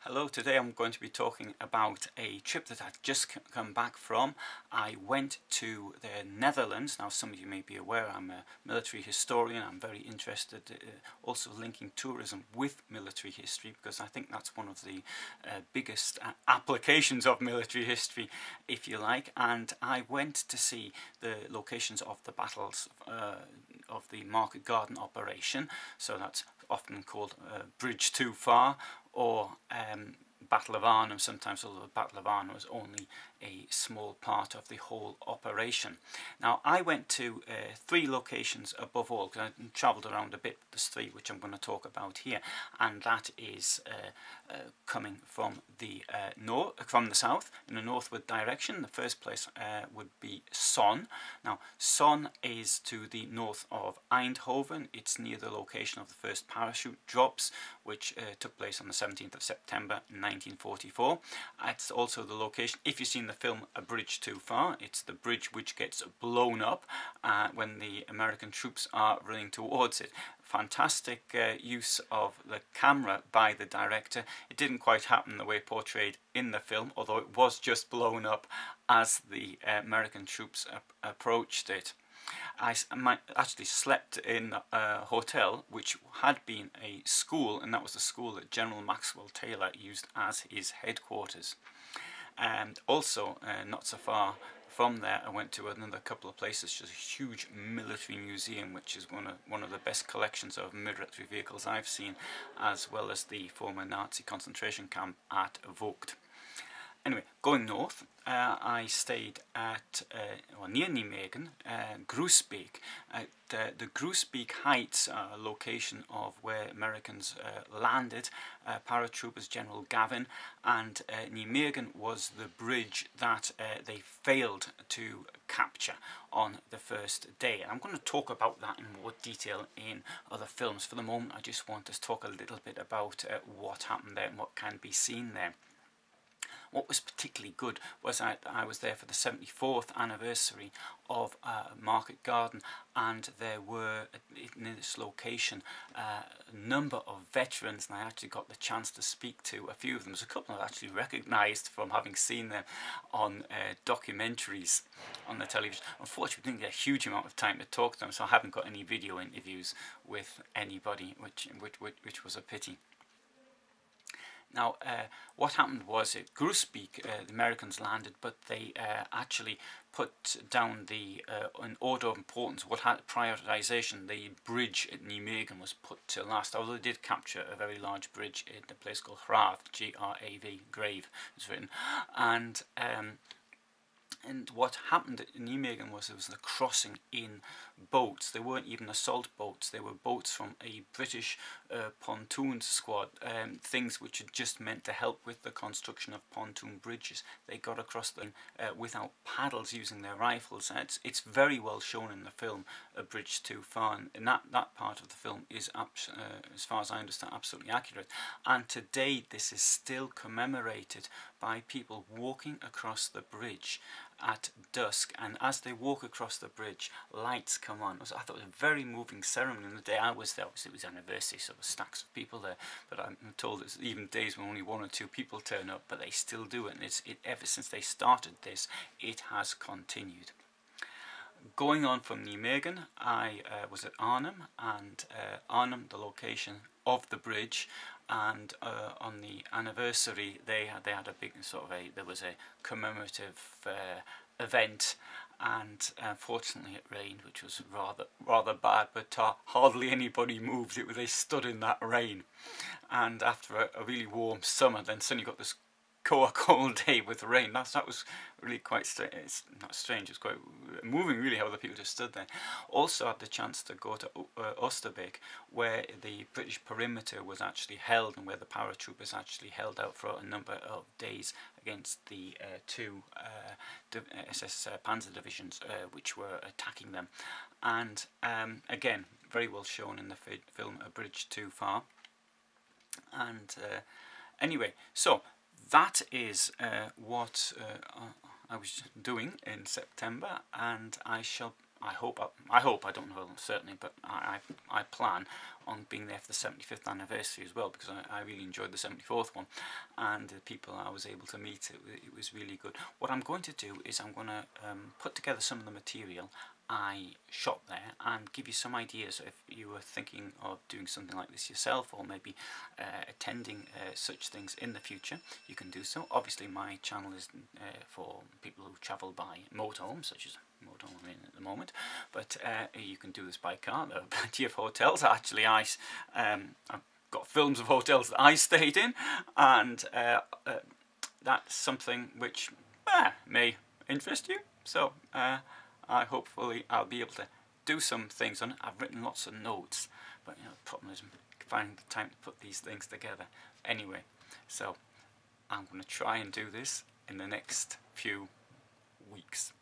Hello, today I'm going to be talking about a trip that I've just come back from. I went to the Netherlands. Now, some of you may be aware I'm a military historian. I'm very interested also linking tourism with military history, because I think that's one of the biggest applications of military history, if you like. And I went to see the locations of the battles of the Market Garden operation. So that's often called Bridge Too Far, or Battle of Arnhem sometimes, although the Battle of Arnhem was only a small part of the whole operation. Now, I went to three locations above all, because I travelled around a bit. There's three which I'm going to talk about here, and that is coming from the from the south in a northward direction. The first place would be Son. Now, Son is to the north of Eindhoven. It's near the location of the first parachute drops, which took place on the 17th of September 1944. It's also the location, if you've seen the film A Bridge Too Far, it's the bridge which gets blown up when the American troops are running towards it. Fantastic use of the camera by the director. It didn't quite happen the way portrayed in the film, although it was just blown up as the American troops approached it. I actually slept in a hotel which had been a school, and that was the school that General Maxwell Taylor used as his headquarters. And also, not so far from there, I went to another couple of places, just a huge military museum, which is one of the best collections of military vehicles I've seen, as well as the former Nazi concentration camp at Vogt. Anyway, going north, I stayed at, near Nijmegen, Groesbeek. At the Groesbeek Heights, location of where Americans landed, paratroopers General Gavin, and Nijmegen was the bridge that they failed to capture on the first day. And I'm going to talk about that in more detail in other films. For the moment, I just want to talk a little bit about what happened there and what can be seen there. What was particularly good was I was there for the 74th anniversary of Market Garden, and there were, in this location, a number of veterans, and I actually got the chance to speak to a few of them. There's a couple I actually recognised from having seen them on documentaries on the television. Unfortunately, we didn't get a huge amount of time to talk to them, so I haven't got any video interviews with anybody, which was a pity. Now, what happened was at Groesbeek, the Americans landed, but they actually put down the, in order of importance, what had prioritisation, the bridge at Nijmegen was put to last, although they did capture a very large bridge in a place called Graaf, G-R-A-V, Grave, is written, and what happened in Nijmegen was there was a crossing in boats. They weren't even assault boats, they were boats from a British pontoon squad, things which are just meant to help with the construction of pontoon bridges. They got across them without paddles, using their rifles. It's very well shown in the film A Bridge Too Far, and that part of the film is, as far as I understand, absolutely accurate. And today this is still commemorated by people walking across the bridge at dusk, and as they walk across the bridge, lights come on. I thought it was a very moving ceremony. On the day I was there, obviously it was anniversary, so there were stacks of people there, but I'm told there's even days when only one or two people turn up, but they still do it, and ever since they started this, it has continued. Going on from Nijmegen, I was at Arnhem, and Arnhem, the location of the bridge, and on the anniversary they had a big there was a commemorative event, and unfortunately it rained, which was rather bad, but hardly anybody moved. They stood in that rain, and after a really warm summer, then suddenly got this cold day with rain. That was really quite strange. It's not strange, it's quite moving really how the people just stood there. Also had the chance to go to Oosterbeek, where the British perimeter was actually held, and where the paratroopers actually held out for a number of days against the two SS Panzer divisions which were attacking them. And again, very well shown in the film A Bridge Too Far. And anyway, so that is what I was doing in September, and I shall I hope, I don't know certainly, but I plan on being there for the 75th anniversary as well, because I really enjoyed the 74th one, and the people I was able to meet, it was really good. What I'm going to do is I'm going to put together some of the material I shot there and give you some ideas if you were thinking of doing something like this yourself, or maybe attending such things in the future. You can do so. Obviously my channel is for people who travel by motorhome, such as motorhome I'm in at the moment, but you can do this by car. There are plenty of hotels. Actually, I've got films of hotels that I stayed in, and that's something which may interest you. So hopefully I'll be able to do some things on it. I've written lots of notes, but the problem is finding the time to put these things together. Anyway, so I'm going to try and do this in the next few weeks.